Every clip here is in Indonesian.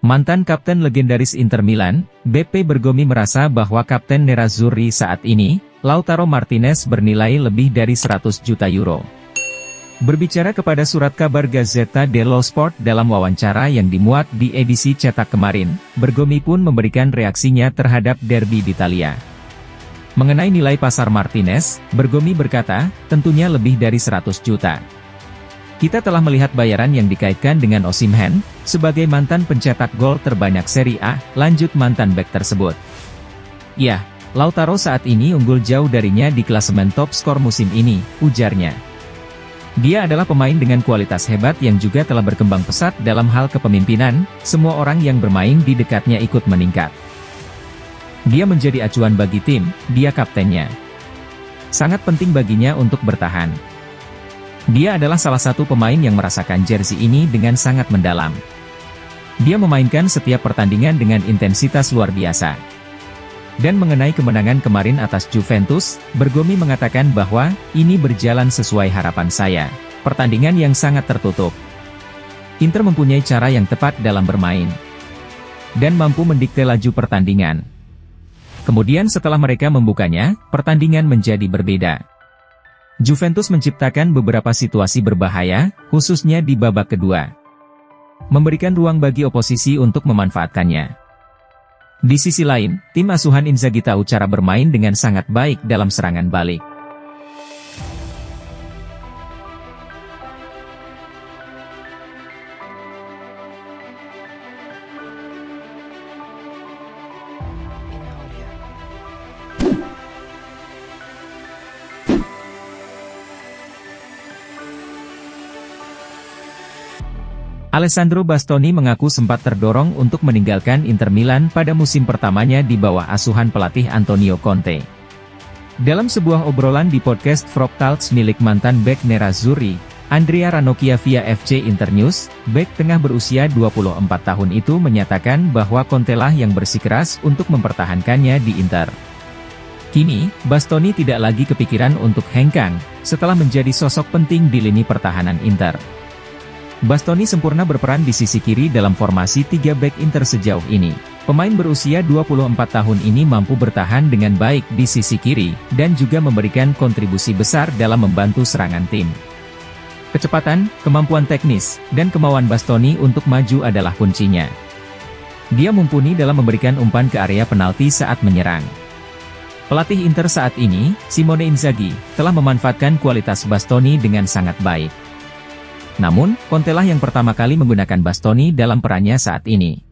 Mantan kapten legendaris Inter Milan, Beppe Bergomi merasa bahwa kapten Nerazzurri saat ini, Lautaro Martinez bernilai lebih dari 100 juta euro. Berbicara kepada surat kabar Gazzetta dello Sport dalam wawancara yang dimuat di edisi cetak kemarin, Bergomi pun memberikan reaksinya terhadap derby d'Italia. Mengenai nilai pasar Martinez, Bergomi berkata, tentunya lebih dari 100 juta. Kita telah melihat bayaran yang dikaitkan dengan Osimhen, sebagai mantan pencetak gol terbanyak Serie A, lanjut mantan bek tersebut. Ya, Lautaro saat ini unggul jauh darinya di klasemen top skor musim ini, ujarnya. Dia adalah pemain dengan kualitas hebat yang juga telah berkembang pesat dalam hal kepemimpinan, semua orang yang bermain di dekatnya ikut meningkat. Dia menjadi acuan bagi tim, dia kaptennya. Sangat penting baginya untuk bertahan. Dia adalah salah satu pemain yang merasakan jersey ini dengan sangat mendalam. Dia memainkan setiap pertandingan dengan intensitas luar biasa. Dan mengenai kemenangan kemarin atas Juventus, Bergomi mengatakan bahwa, ini berjalan sesuai harapan saya. Pertandingan yang sangat tertutup. Inter mempunyai cara yang tepat dalam bermain. Dan mampu mendikte laju pertandingan. Kemudian setelah mereka membukanya, pertandingan menjadi berbeda. Juventus menciptakan beberapa situasi berbahaya, khususnya di babak kedua. Memberikan ruang bagi oposisi untuk memanfaatkannya. Di sisi lain, tim asuhan Inzaghi tahu cara bermain dengan sangat baik dalam serangan balik. Alessandro Bastoni mengaku sempat terdorong untuk meninggalkan Inter Milan pada musim pertamanya di bawah asuhan pelatih Antonio Conte. Dalam sebuah obrolan di podcast Frog Talks milik mantan bek Nerazzurri, Andrea Ranocchia via FC Internews, bek tengah berusia 24 tahun itu menyatakan bahwa Conte lah yang bersikeras untuk mempertahankannya di Inter. Kini, Bastoni tidak lagi kepikiran untuk hengkang, setelah menjadi sosok penting di lini pertahanan Inter. Bastoni sempurna berperan di sisi kiri dalam formasi 3 bek Inter sejauh ini. Pemain berusia 24 tahun ini mampu bertahan dengan baik di sisi kiri, dan juga memberikan kontribusi besar dalam membantu serangan tim. Kecepatan, kemampuan teknis, dan kemauan Bastoni untuk maju adalah kuncinya. Dia mumpuni dalam memberikan umpan ke area penalti saat menyerang. Pelatih Inter saat ini, Simone Inzaghi, telah memanfaatkan kualitas Bastoni dengan sangat baik. Namun, Conte lah yang pertama kali menggunakan Bastoni dalam perannya saat ini.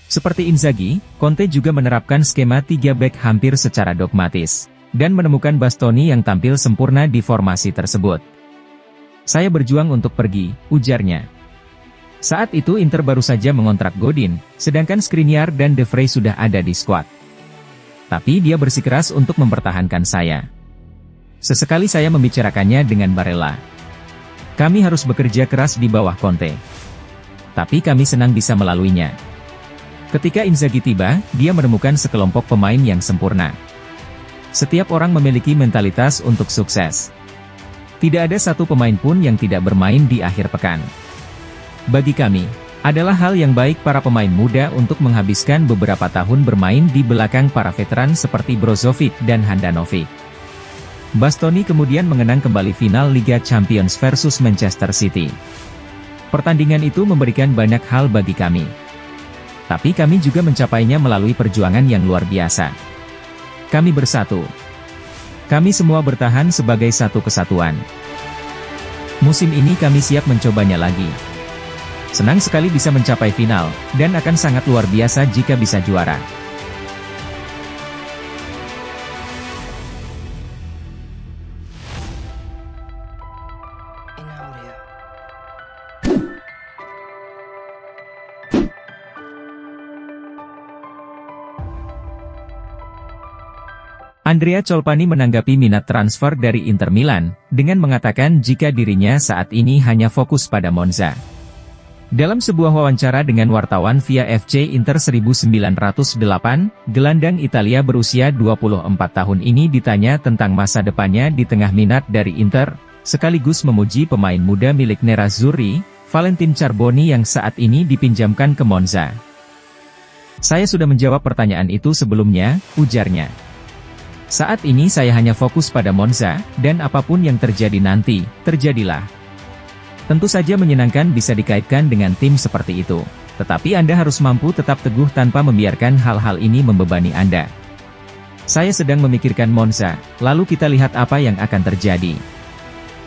Seperti Inzaghi, Conte juga menerapkan skema 3 bek hampir secara dogmatis, dan menemukan Bastoni yang tampil sempurna di formasi tersebut. Saya berjuang untuk pergi, ujarnya. Saat itu Inter baru saja mengontrak Godin, sedangkan Skriniar dan De Vrij sudah ada di skuad. Tapi dia bersikeras untuk mempertahankan saya. Sesekali saya membicarakannya dengan Barella. Kami harus bekerja keras di bawah Conte. Tapi kami senang bisa melaluinya. Ketika Inzaghi tiba, dia menemukan sekelompok pemain yang sempurna. Setiap orang memiliki mentalitas untuk sukses. Tidak ada satu pemain pun yang tidak bermain di akhir pekan. Bagi kami, adalah hal yang baik para pemain muda untuk menghabiskan beberapa tahun bermain di belakang para veteran seperti Brozovic dan Handanovic. Bastoni kemudian mengenang kembali final Liga Champions versus Manchester City. Pertandingan itu memberikan banyak hal bagi kami. Tapi kami juga mencapainya melalui perjuangan yang luar biasa. Kami bersatu. Kami semua bertahan sebagai satu kesatuan. Musim ini kami siap mencobanya lagi. Senang sekali bisa mencapai final, dan akan sangat luar biasa jika bisa juara. Andrea Colpani menanggapi minat transfer dari Inter Milan, dengan mengatakan jika dirinya saat ini hanya fokus pada Monza. Dalam sebuah wawancara dengan wartawan via FC Inter 1908, gelandang Italia berusia 24 tahun ini ditanya tentang masa depannya di tengah minat dari Inter, sekaligus memuji pemain muda milik Nerazzurri, Valentin Charboni yang saat ini dipinjamkan ke Monza. Saya sudah menjawab pertanyaan itu sebelumnya, ujarnya. Saat ini saya hanya fokus pada Monza, dan apapun yang terjadi nanti, terjadilah. Tentu saja menyenangkan bisa dikaitkan dengan tim seperti itu. Tetapi Anda harus mampu tetap teguh tanpa membiarkan hal-hal ini membebani Anda. Saya sedang memikirkan Monza, lalu kita lihat apa yang akan terjadi.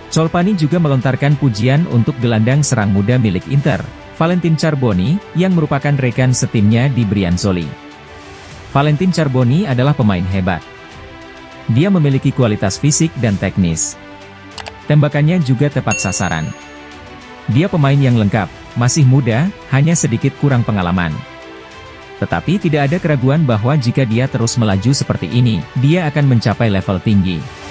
Colpani juga melontarkan pujian untuk gelandang serang muda milik Inter, Valentin Charbonny, yang merupakan rekan setimnya di Brianzoli. Valentin Charbonny adalah pemain hebat. Dia memiliki kualitas fisik dan teknis. Tembakannya juga tepat sasaran. Dia pemain yang lengkap, masih muda, hanya sedikit kurang pengalaman. Tetapi tidak ada keraguan bahwa jika dia terus melaju seperti ini, dia akan mencapai level tinggi.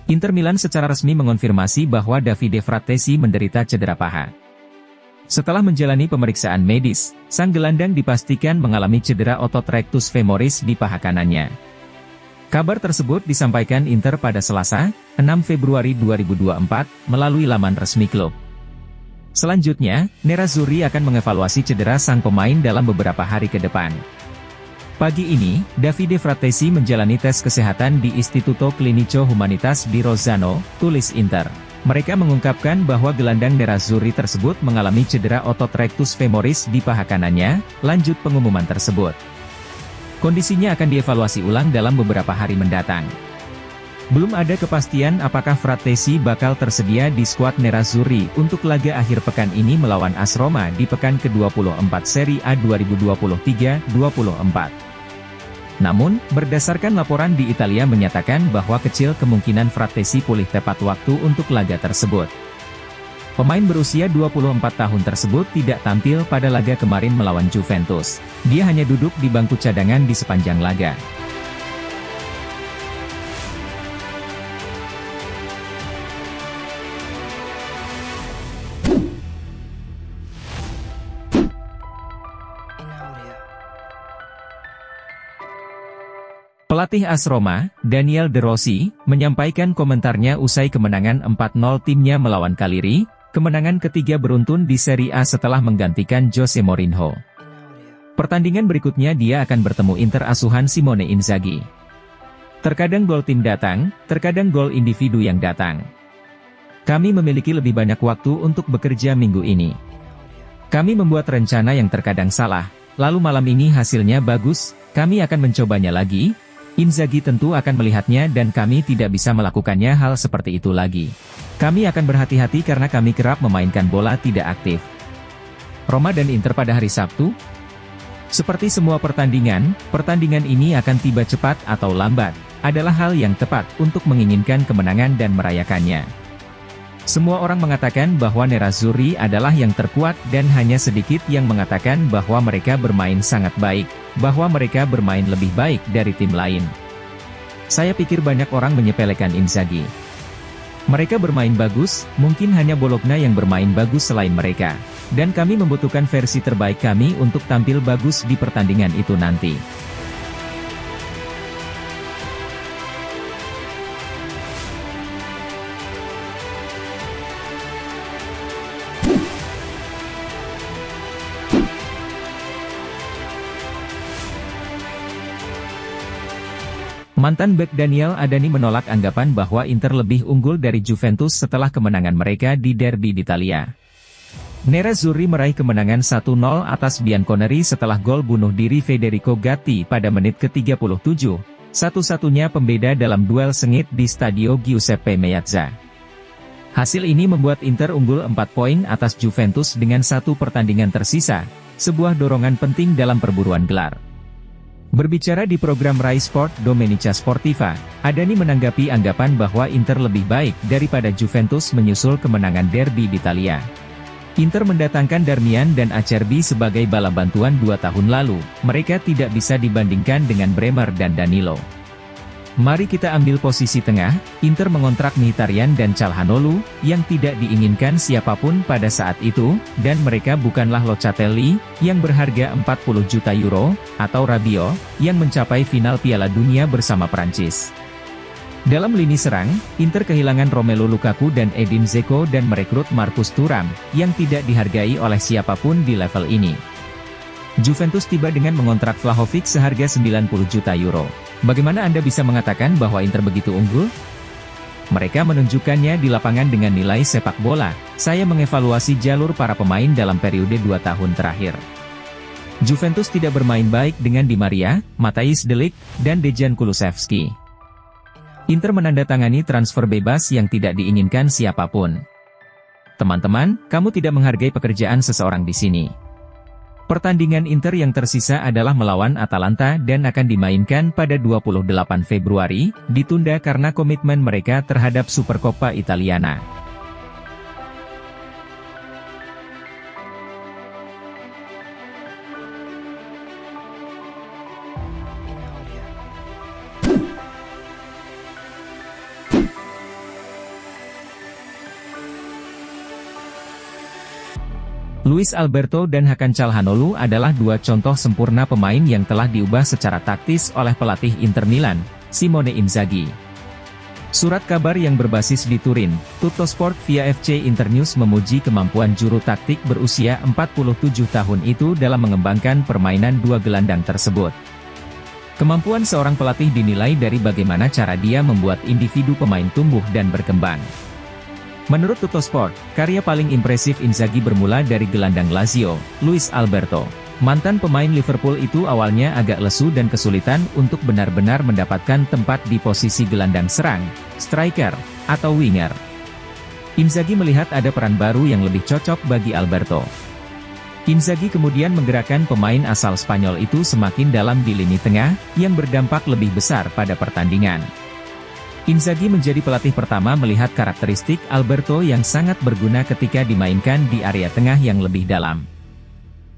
Inter Milan secara resmi mengonfirmasi bahwa Davide Frattesi menderita cedera paha. Setelah menjalani pemeriksaan medis, sang gelandang dipastikan mengalami cedera otot rectus femoris di paha kanannya. Kabar tersebut disampaikan Inter pada Selasa, 6 Februari 2024, melalui laman resmi klub. Selanjutnya, Nerazzurri akan mengevaluasi cedera sang pemain dalam beberapa hari ke depan. Pagi ini, Davide Frattesi menjalani tes kesehatan di Istituto Clinico Humanitas di Rozzano, tulis Inter. Mereka mengungkapkan bahwa gelandang Nerazzurri tersebut mengalami cedera otot rectus femoris di paha kanannya, lanjut pengumuman tersebut. Kondisinya akan dievaluasi ulang dalam beberapa hari mendatang. Belum ada kepastian apakah Frattesi bakal tersedia di skuad Nerazzurri untuk laga akhir pekan ini melawan AS Roma di pekan ke-24 Serie A 2023-24. Namun, berdasarkan laporan di Italia menyatakan bahwa kecil kemungkinan Frattesi pulih tepat waktu untuk laga tersebut. Pemain berusia 24 tahun tersebut tidak tampil pada laga kemarin melawan Juventus. Dia hanya duduk di bangku cadangan di sepanjang laga. Pelatih AS Roma, Daniel De Rossi, menyampaikan komentarnya usai kemenangan 4-0 timnya melawan Cagliari, kemenangan ketiga beruntun di Serie A setelah menggantikan Jose Mourinho. Pertandingan berikutnya dia akan bertemu Inter asuhan Simone Inzaghi. Terkadang gol tim datang, terkadang gol individu yang datang. Kami memiliki lebih banyak waktu untuk bekerja minggu ini. Kami membuat rencana yang terkadang salah, lalu malam ini hasilnya bagus, kami akan mencobanya lagi. Inzaghi tentu akan melihatnya dan kami tidak bisa melakukannya hal seperti itu lagi. Kami akan berhati-hati karena kami kerap memainkan bola tidak aktif. Roma dan Inter pada hari Sabtu? Seperti semua pertandingan ini akan tiba cepat atau lambat, adalah hal yang tepat untuk menginginkan kemenangan dan merayakannya. Semua orang mengatakan bahwa Nerazzurri adalah yang terkuat dan hanya sedikit yang mengatakan bahwa mereka bermain sangat baik, bahwa mereka bermain lebih baik dari tim lain. Saya pikir banyak orang menyepelekan Inzaghi. Mereka bermain bagus, mungkin hanya Bologna yang bermain bagus selain mereka. Dan kami membutuhkan versi terbaik kami untuk tampil bagus di pertandingan itu nanti. Mantan bek Daniel Adani menolak anggapan bahwa Inter lebih unggul dari Juventus setelah kemenangan mereka di derby d'Italia. Nerazzurri meraih kemenangan 1-0 atas Bianconeri setelah gol bunuh diri Federico Gatti pada menit ke-37, satu-satunya pembeda dalam duel sengit di Stadio Giuseppe Meazza. Hasil ini membuat Inter unggul 4 poin atas Juventus dengan satu pertandingan tersisa, sebuah dorongan penting dalam perburuan gelar. Berbicara di program Rai Sport Domenica Sportiva, Adani menanggapi anggapan bahwa Inter lebih baik daripada Juventus menyusul kemenangan derby d'Italia. Inter mendatangkan Darmian dan Acerbi sebagai bala bantuan 2 tahun lalu, mereka tidak bisa dibandingkan dengan Bremer dan Danilo. Mari kita ambil posisi tengah. Inter mengontrak Mkhitaryan dan Calhanoglu, yang tidak diinginkan siapapun pada saat itu, dan mereka bukanlah Locatelli, yang berharga 40 juta euro, atau Rabiot, yang mencapai final Piala Dunia bersama Prancis. Dalam lini serang, Inter kehilangan Romelu Lukaku dan Edin Dzeko dan merekrut Marcus Thuram, yang tidak dihargai oleh siapapun di level ini. Juventus tiba dengan mengontrak Vlahovic seharga 90 juta euro. Bagaimana Anda bisa mengatakan bahwa Inter begitu unggul? Mereka menunjukkannya di lapangan dengan nilai sepak bola. Saya mengevaluasi jalur para pemain dalam periode 2 tahun terakhir. Juventus tidak bermain baik dengan Di Maria, Matthijs de Ligt, dan Dejan Kulusevski. Inter menandatangani transfer bebas yang tidak diinginkan siapapun. Teman-teman, kamu tidak menghargai pekerjaan seseorang di sini. Pertandingan Inter yang tersisa adalah melawan Atalanta dan akan dimainkan pada 28 Februari, ditunda karena komitmen mereka terhadap Supercoppa Italiana. Luis Alberto dan Hakan Calhanoglu adalah dua contoh sempurna pemain yang telah diubah secara taktis oleh pelatih Inter Milan, Simone Inzaghi. Surat kabar yang berbasis di Turin, Tuttosport via FC Internews memuji kemampuan juru taktik berusia 47 tahun itu dalam mengembangkan permainan dua gelandang tersebut. Kemampuan seorang pelatih dinilai dari bagaimana cara dia membuat individu pemain tumbuh dan berkembang. Menurut Tuttosport, karya paling impresif Inzaghi bermula dari gelandang Lazio, Luis Alberto. Mantan pemain Liverpool itu awalnya agak lesu dan kesulitan untuk benar-benar mendapatkan tempat di posisi gelandang serang, striker, atau winger. Inzaghi melihat ada peran baru yang lebih cocok bagi Alberto. Inzaghi kemudian menggerakkan pemain asal Spanyol itu semakin dalam di lini tengah, yang berdampak lebih besar pada pertandingan. Inzaghi menjadi pelatih pertama melihat karakteristik Alberto yang sangat berguna ketika dimainkan di area tengah yang lebih dalam.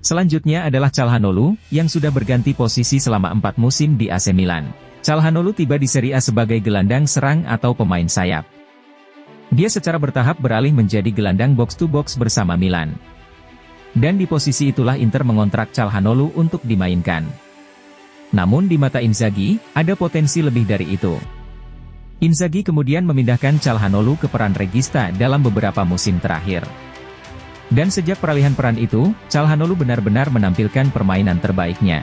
Selanjutnya adalah Calhanoglu, yang sudah berganti posisi selama 4 musim di AC Milan. Calhanoglu tiba di Serie A sebagai gelandang serang atau pemain sayap. Dia secara bertahap beralih menjadi gelandang box-to-box bersama Milan. Dan di posisi itulah Inter mengontrak Calhanoglu untuk dimainkan. Namun di mata Inzaghi, ada potensi lebih dari itu. Inzaghi kemudian memindahkan Calhanoglu ke peran regista dalam beberapa musim terakhir. Dan sejak peralihan peran itu, Calhanoglu benar-benar menampilkan permainan terbaiknya.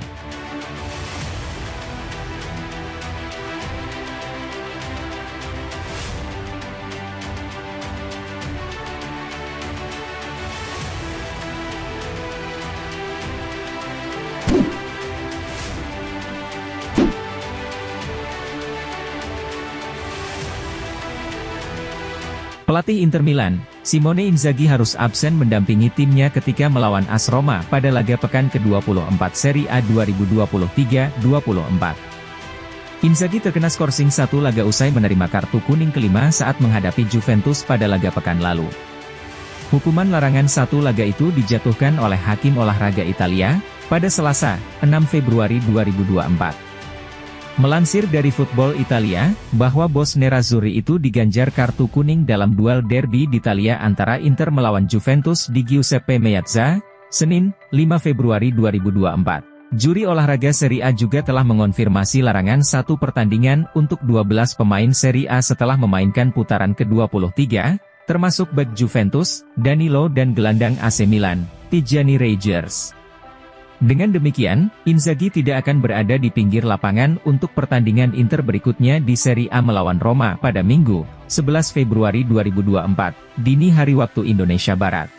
Pelatih Inter Milan, Simone Inzaghi harus absen mendampingi timnya ketika melawan AS Roma pada laga pekan ke-24 Serie A 2023-24. Inzaghi terkena skorsing 1 laga usai menerima kartu kuning kelima saat menghadapi Juventus pada laga pekan lalu. Hukuman larangan 1 laga itu dijatuhkan oleh Hakim Olahraga Italia, pada Selasa, 6 Februari 2024. Melansir dari Football Italia, bahwa bos Nerazzurri itu diganjar kartu kuning dalam duel derby d'Italia antara Inter melawan Juventus di Giuseppe Meazza, Senin, 5 Februari 2024. Juri olahraga Serie A juga telah mengonfirmasi larangan 1 pertandingan untuk 12 pemain Serie A setelah memainkan putaran ke-23, termasuk bek Juventus, Danilo dan gelandang AC Milan, Tijani Reijers. Dengan demikian, Inzaghi tidak akan berada di pinggir lapangan untuk pertandingan Inter berikutnya di Serie A melawan Roma pada Minggu, 11 Februari 2024, dini hari waktu Indonesia Barat.